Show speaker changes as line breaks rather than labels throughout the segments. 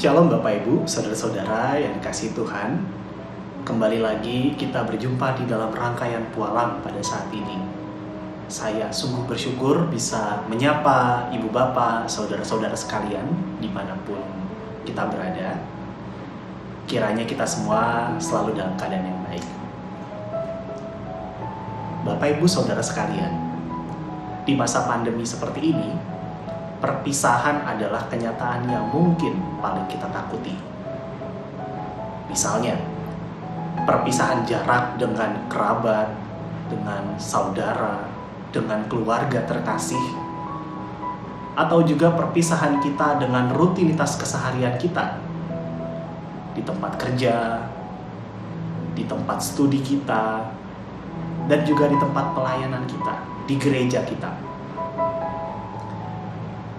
Shalom Bapak Ibu, Saudara-saudara yang dikasihi Tuhan. Kembali lagi kita berjumpa di dalam rangkaian Pualam pada saat ini. Saya sungguh bersyukur bisa menyapa Ibu Bapak, Saudara-saudara sekalian dimanapun kita berada. Kiranya kita semua selalu dalam keadaan yang baik. Bapak Ibu Saudara sekalian, di masa pandemi seperti ini, perpisahan adalah kenyataan yang mungkin paling kita takuti. Misalnya, perpisahan jarak dengan kerabat, dengan saudara, dengan keluarga terkasih, atau juga perpisahan kita dengan rutinitas keseharian kita di tempat kerja, di tempat studi kita, dan juga di tempat pelayanan kita, di gereja kita.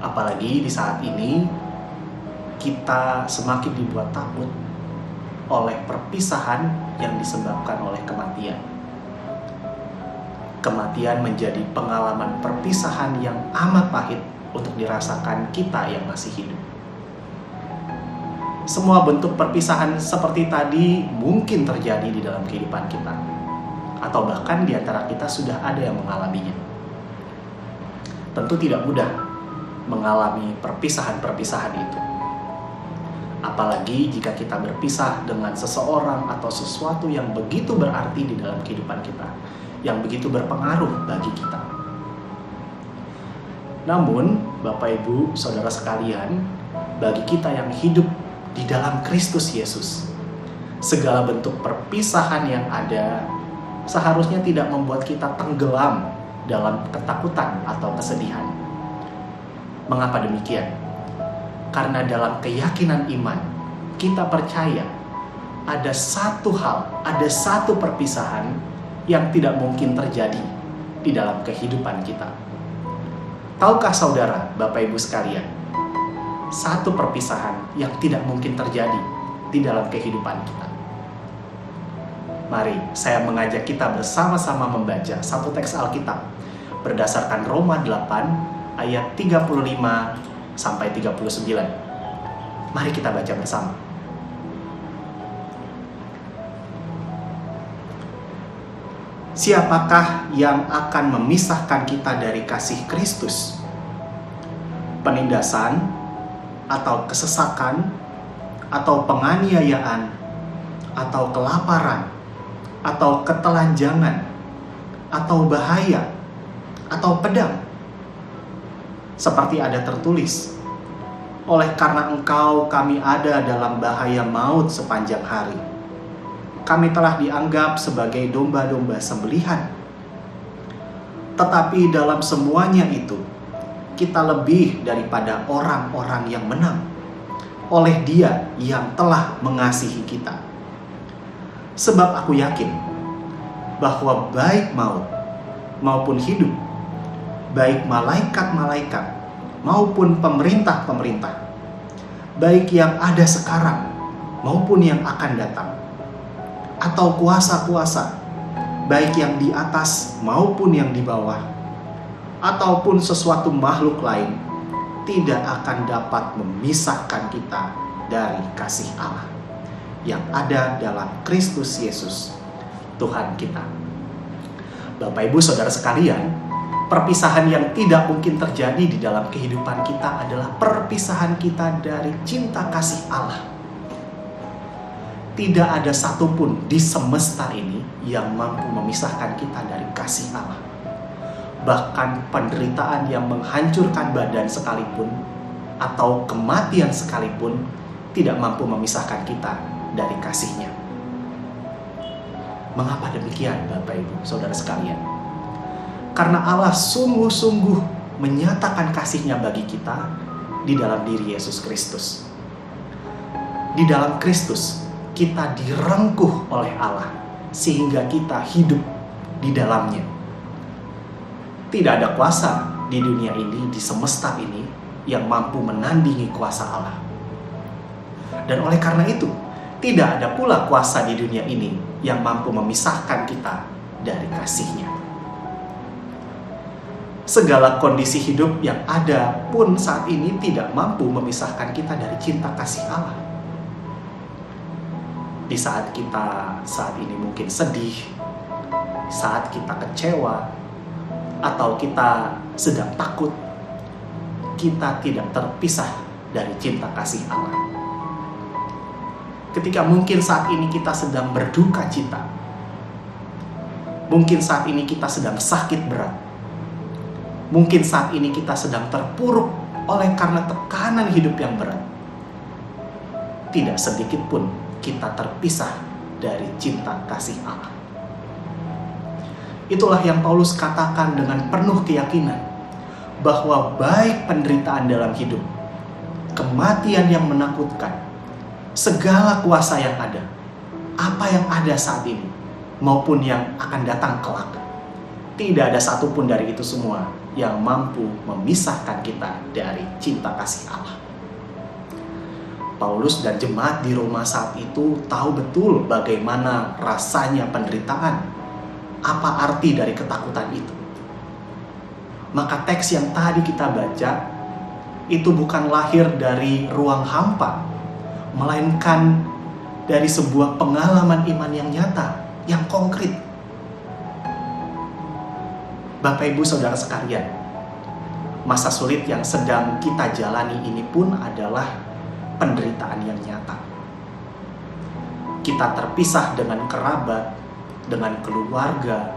Apalagi di saat ini kita semakin dibuat takut oleh perpisahan yang disebabkan oleh kematian. Kematian menjadi pengalaman perpisahan yang amat pahit untuk dirasakan kita yang masih hidup. Semua bentuk perpisahan seperti tadi mungkin terjadi di dalam kehidupan kita, atau bahkan di antara kita sudah ada yang mengalaminya. Tentu tidak mudah mengalami perpisahan-perpisahan itu. Apalagi jika kita berpisah dengan seseorang atau sesuatu yang begitu berarti di dalam kehidupan kita, yang begitu berpengaruh bagi kita. Namun, Bapak Ibu, Saudara sekalian, bagi kita yang hidup di dalam Kristus Yesus, segala bentuk perpisahan yang ada seharusnya tidak membuat kita tenggelam dalam ketakutan atau kesedihan. Mengapa demikian? Karena dalam keyakinan iman, kita percaya ada satu hal, ada satu perpisahan yang tidak mungkin terjadi di dalam kehidupan kita. Tahukah saudara, Bapak Ibu sekalian, satu perpisahan yang tidak mungkin terjadi di dalam kehidupan kita? Mari saya mengajak kita bersama-sama membaca satu teks Alkitab berdasarkan Roma 8 ayat 35 sampai 39. Mari kita baca bersama. Siapakah yang akan memisahkan kita dari kasih Kristus? Penindasan, atau kesesakan, atau penganiayaan, atau kelaparan, atau ketelanjangan, atau bahaya, atau pedang? Seperti ada tertulis, oleh karena Engkau kami ada dalam bahaya maut sepanjang hari. Kami telah dianggap sebagai domba-domba sembelihan. Tetapi dalam semuanya itu, kita lebih daripada orang-orang yang menang, oleh Dia yang telah mengasihi kita. Sebab aku yakin bahwa baik maut maupun hidup, baik malaikat-malaikat maupun pemerintah-pemerintah, baik yang ada sekarang maupun yang akan datang, atau kuasa-kuasa, baik yang di atas maupun yang di bawah, ataupun sesuatu makhluk lain, tidak akan dapat memisahkan kita dari kasih Allah yang ada dalam Kristus Yesus, Tuhan kita. Bapak Ibu Saudara sekalian, perpisahan yang tidak mungkin terjadi di dalam kehidupan kita adalah perpisahan kita dari cinta kasih Allah. Tidak ada satupun di semesta ini yang mampu memisahkan kita dari kasih Allah. Bahkan penderitaan yang menghancurkan badan sekalipun, atau kematian sekalipun, tidak mampu memisahkan kita dari kasih-Nya. Mengapa demikian, Bapak Ibu Saudara sekalian? Karena Allah sungguh-sungguh menyatakan kasih-Nya bagi kita di dalam diri Yesus Kristus. Di dalam Kristus, kita direngkuh oleh Allah sehingga kita hidup di dalamnya. Tidak ada kuasa di dunia ini, di semesta ini, yang mampu menandingi kuasa Allah. Dan oleh karena itu, tidak ada pula kuasa di dunia ini yang mampu memisahkan kita dari kasih-Nya. segala kondisi hidup yang ada pun saat ini tidak mampu memisahkan kita dari cinta kasih Allah. Di saat kita saat ini mungkin sedih, saat kita kecewa, atau kita sedang takut, kita tidak terpisah dari cinta kasih Allah. Ketika mungkin saat ini kita sedang berduka cita, mungkin saat ini kita sedang sakit berat, mungkin saat ini kita sedang terpuruk oleh karena tekanan hidup yang berat, tidak sedikit pun kita terpisah dari cinta kasih Allah. Itulah yang Paulus katakan dengan penuh keyakinan, bahwa baik penderitaan dalam hidup, kematian yang menakutkan, segala kuasa yang ada, apa yang ada saat ini, maupun yang akan datang kelak, tidak ada satupun dari itu semua yang mampu memisahkan kita dari cinta kasih Allah. Paulus dan jemaat di Roma saat itu tahu betul bagaimana rasanya penderitaan, apa arti dari ketakutan itu. Maka teks yang tadi kita baca itu bukan lahir dari ruang hampa, melainkan dari sebuah pengalaman iman yang nyata, yang konkret. Bapak Ibu Saudara sekalian, masa sulit yang sedang kita jalani ini pun adalah penderitaan yang nyata. Kita terpisah dengan kerabat, dengan keluarga,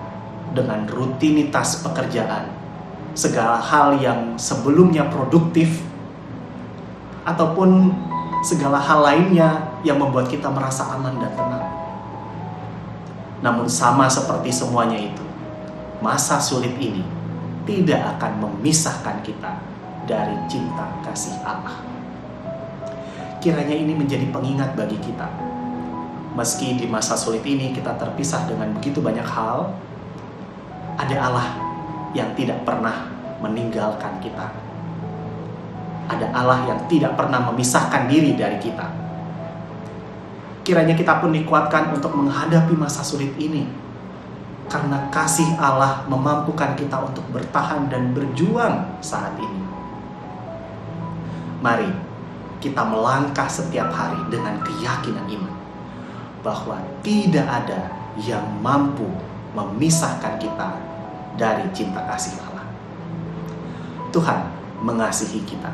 dengan rutinitas pekerjaan, segala hal yang sebelumnya produktif, ataupun segala hal lainnya yang membuat kita merasa aman dan tenang. Namun sama seperti semuanya itu, masa sulit ini tidak akan memisahkan kita dari cinta kasih Allah. Kiranya ini menjadi pengingat bagi kita. Meski di masa sulit ini kita terpisah dengan begitu banyak hal, ada Allah yang tidak pernah meninggalkan kita. Ada Allah yang tidak pernah memisahkan diri dari kita. Kiranya kita pun dikuatkan untuk menghadapi masa sulit ini, karena kasih Allah memampukan kita untuk bertahan dan berjuang saat ini. Mari kita melangkah setiap hari dengan keyakinan iman bahwa tidak ada yang mampu memisahkan kita dari cinta kasih Allah. Tuhan mengasihi kita.